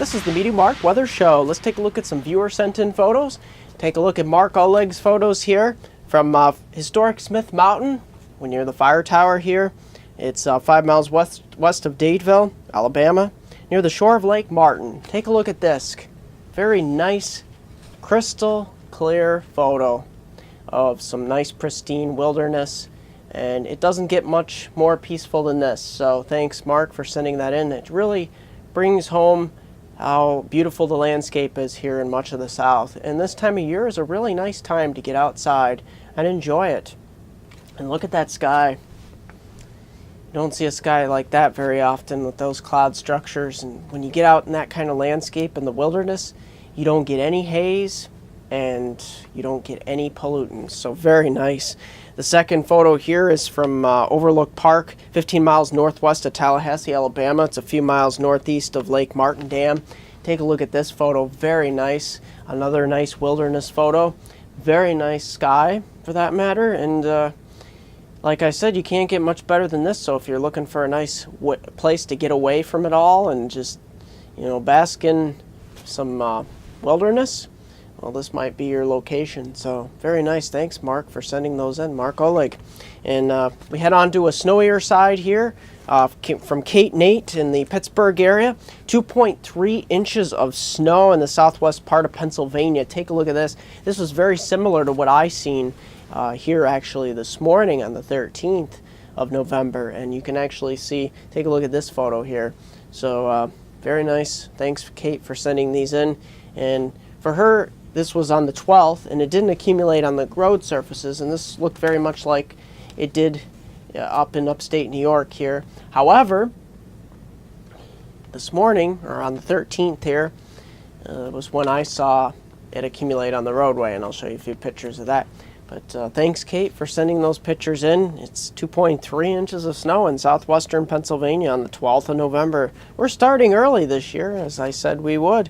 This is the MeteoMark Weather Show. Let's take a look at some viewer sent in photos. Take a look at Mark Oleg's photos here from historic Smith Mountain. We're near the fire tower here. It's 5 miles west of Dadeville, Alabama, near the shore of Lake Martin. Take a look at this. Very nice, crystal clear photo of some nice pristine wilderness. And it doesn't get much more peaceful than this. So thanks, Mark, for sending that in. It really brings home how beautiful the landscape is here in much of the South. And this time of year is a really nice time to get outside and enjoy it. And look at that sky. You don't see a sky like that very often with those cloud structures. And when you get out in that kind of landscape in the wilderness, you don't get any haze and you don't get any pollutants. So very nice. The second photo here is from Overlook Park, 15 miles northwest of Tallahassee, Alabama. It's a few miles northeast of Lake Martin Dam. Take a look at this photo. Very nice. Another nice wilderness photo. Very nice sky, for that matter. And like I said, you can't get much better than this. So if you're looking for a nice place to get away from it all and just, bask in some wilderness, well, this might be your location. So very nice. Thanks, Mark, for sending those in. Mark Oleg. And we head on to a snowier side here from Kate Nate in the Pittsburgh area. 2.3 inches of snow in the southwest part of Pennsylvania. Take a look at this. This was very similar to what I seen here actually this morning on the 13th of November. And you can actually see, take a look at this photo here. So very nice. Thanks, Kate, for sending these in. And for her, this was on the 12th, and it didn't accumulate on the road surfaces, and this looked very much like it did up in upstate New York here. However, this morning, or on the 13th here, was when I saw it accumulate on the roadway, and I'll show you a few pictures of that. But thanks, Kate, for sending those pictures in. It's 2.3 inches of snow in southwestern Pennsylvania on the 12th of November. We're starting early this year, as I said we would.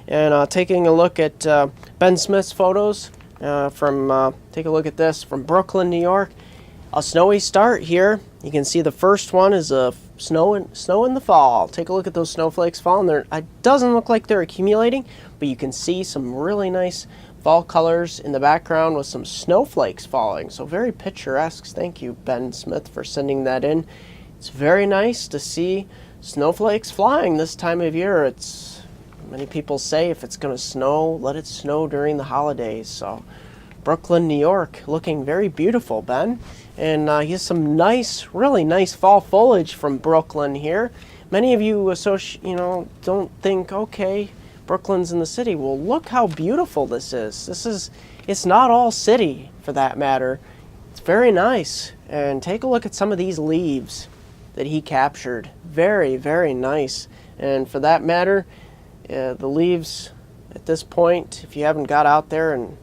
And taking a look at Ben Smith's photos take a look at this, from Brooklyn, New York. A snowy start here. You can see the first one is snow in the fall. Take a look at those snowflakes falling there. It doesn't look like they're accumulating, but you can see some really nice fall colors in the background with some snowflakes falling. So very picturesque. Thank you, Ben Smith, for sending that in. It's very nice to see snowflakes flying this time of year. Many people say if it's going to snow, let it snow during the holidays. So Brooklyn, New York, looking very beautiful, Ben. And here's some nice, really nice fall foliage from Brooklyn here. Many of you don't think, okay, Brooklyn's in the city. Well, look how beautiful this is. It's not all city, for that matter. It's very nice. And take a look at some of these leaves that he captured. Very, very nice. And for that matter, the leaves at this point, if you haven't got out there and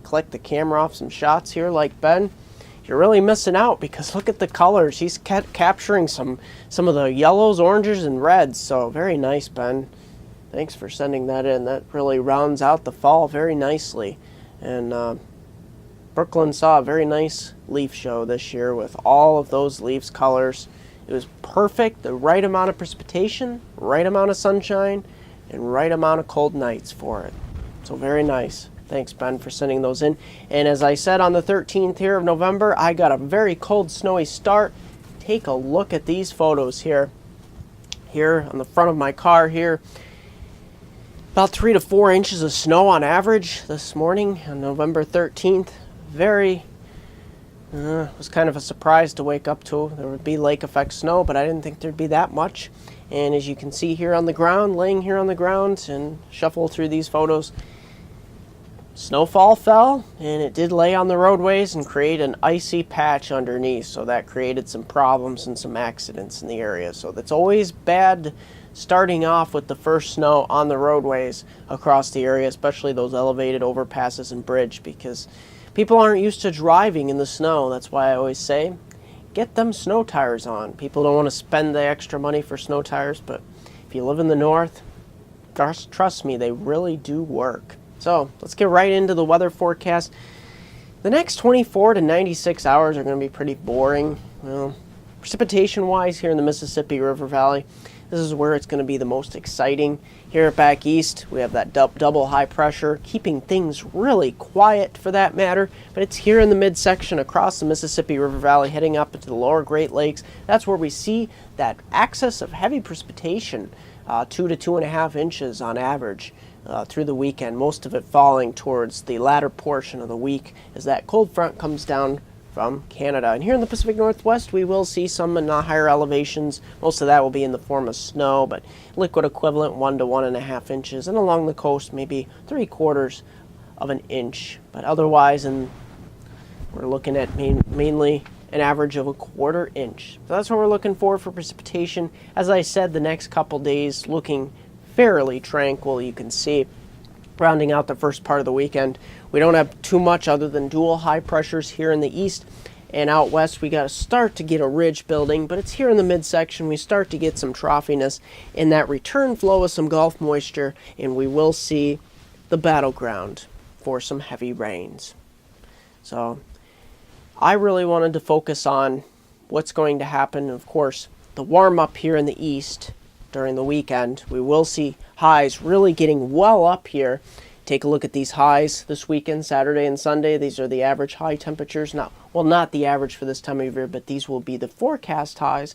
clicked the camera off some shots here like Ben, you're really missing out, because look at the colors. He's capturing some of the yellows, oranges, and reds. So very nice, Ben. Thanks for sending that in. That really rounds out the fall very nicely. And Brooklyn saw a very nice leaf show this year with all of those leaves colors. It was perfect, the right amount of precipitation, right amount of sunshine, and right amount of cold nights for it. So very nice. Thanks, Ben, for sending those in. And as I said, on the 13th here of November, I got a very cold, snowy start. Take a look at these photos here. Here on the front of my car here. About 3 to 4 inches of snow on average this morning on November 13th. Was kind of a surprise to wake up to. There would be lake effect snow, but I didn't think there'd be that much. And as you can see here on the ground, laying here on the ground and shuffle through these photos, snowfall fell, and it did lay on the roadways and create an icy patch underneath. So that created some problems and some accidents in the area. So that's always bad starting off with the first snow on the roadways across the area, especially those elevated overpasses and bridge, because people aren't used to driving in the snow. That's why I always say, get them snow tires on. People don't want to spend the extra money for snow tires, but if you live in the north, trust me, they really do work. So let's get right into the weather forecast. The next 24 to 96 hours are going to be pretty boring. Well, precipitation-wise here in the Mississippi River Valley, This is where it's going to be the most exciting. Here back east, we have that double high pressure, keeping things really quiet for that matter. But it's here in the midsection across the Mississippi River Valley, heading up into the lower Great Lakes. That's where we see that axis of heavy precipitation, 2 to 2.5 inches on average through the weekend. Most of it falling towards the latter portion of the week as that cold front comes down from Canada. And here in the Pacific Northwest, we will see some in higher elevations. Most of that will be in the form of snow, but liquid equivalent 1 to 1.5 inches. And along the coast, maybe 3/4 of an inch. But otherwise, we're looking at mainly an average of 1/4 inch. So that's what we're looking for precipitation. As I said, the next couple days looking fairly tranquil. You can see rounding out the first part of the weekend, we don't have too much other than dual high pressures here in the east, and out west we got to start to get a ridge building, but it's here in the midsection we start to get some troughiness in that return flow of some Gulf moisture, and we will see the battleground for some heavy rains. So I really wanted to focus on what's going to happen. Of course, the warm up here in the east during the weekend. We will see highs really getting well up here. Take a look at these highs this weekend, Saturday and Sunday. These are the average high temperatures. Not the average for this time of year, but these will be the forecast highs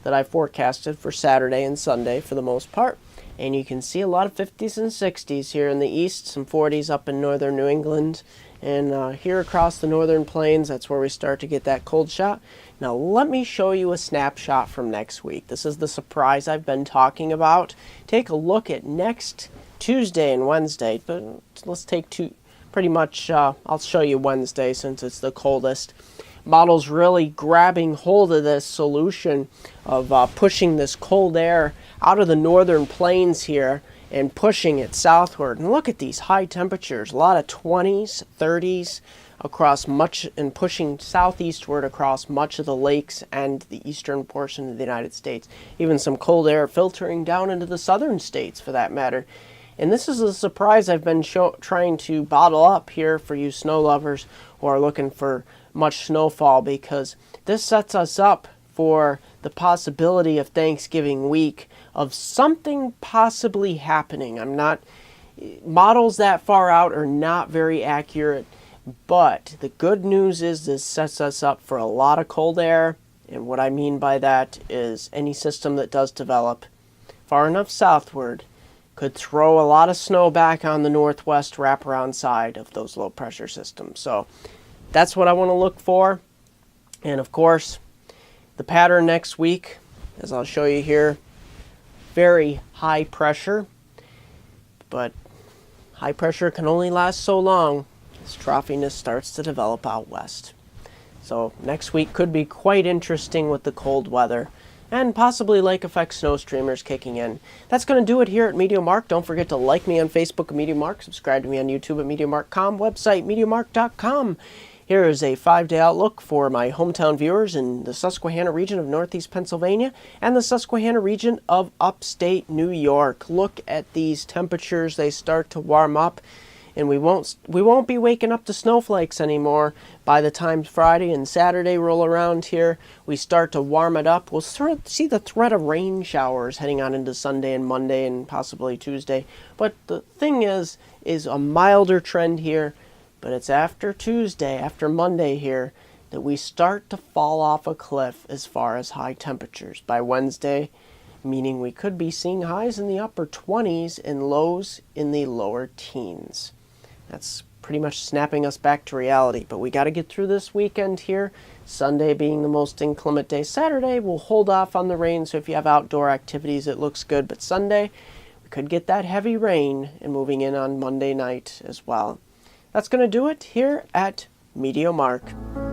that I forecasted for Saturday and Sunday for the most part. And you can see a lot of 50s and 60s here in the east, some 40s up in northern New England. And here across the northern plains, that's where we start to get that cold shot. Now let me show you a snapshot from next week. This is the surprise I've been talking about. Take a look at next Tuesday and Wednesday, but let's take pretty much, I'll show you Wednesday since it's the coldest. Models really grabbing hold of this solution of pushing this cold air out of the northern plains here and pushing it southward. And look at these high temperatures, a lot of 20s, 30s across much, and pushing southeastward across much of the lakes and the eastern portion of the United States. Even some cold air filtering down into the southern states for that matter. And this is a surprise I've been trying to bottle up here for you snow lovers who are looking for much snowfall, because this sets us up for the possibility of Thanksgiving week of something possibly happening. Models that far out are not very accurate, but the good news is this sets us up for a lot of cold air. And what I mean by that is any system that does develop far enough southward could throw a lot of snow back on the northwest wraparound side of those low pressure systems. So that's what I want to look for. And of course, the pattern next week, as I'll show you here, very high pressure, but high pressure can only last so long as troughiness starts to develop out west. So next week could be quite interesting with the cold weather and possibly lake effect snow streamers kicking in. That's going to do it here at MeteoMark. Don't forget to like me on Facebook at MeteoMark, subscribe to me on YouTube at MeteoMark.com, website MeteoMark.com. Here is a 5-day outlook for my hometown viewers in the Susquehanna region of Northeast Pennsylvania and the Susquehanna region of upstate New York. Look at these temperatures. They start to warm up, and we won't be waking up to snowflakes anymore by the time Friday and Saturday roll around here. We start to warm it up. We'll see the threat of rain showers heading on into Sunday and Monday and possibly Tuesday. But the thing is a milder trend here. But it's after Tuesday, after Monday here, that we start to fall off a cliff as far as high temperatures. By Wednesday, meaning we could be seeing highs in the upper 20s and lows in the lower teens. That's pretty much snapping us back to reality. But we got to get through this weekend here. Sunday being the most inclement day. Saturday, we'll hold off on the rain, so if you have outdoor activities, it looks good. But Sunday, we could get that heavy rain and moving in on Monday night as well. That's going to do it here at MeteoMark.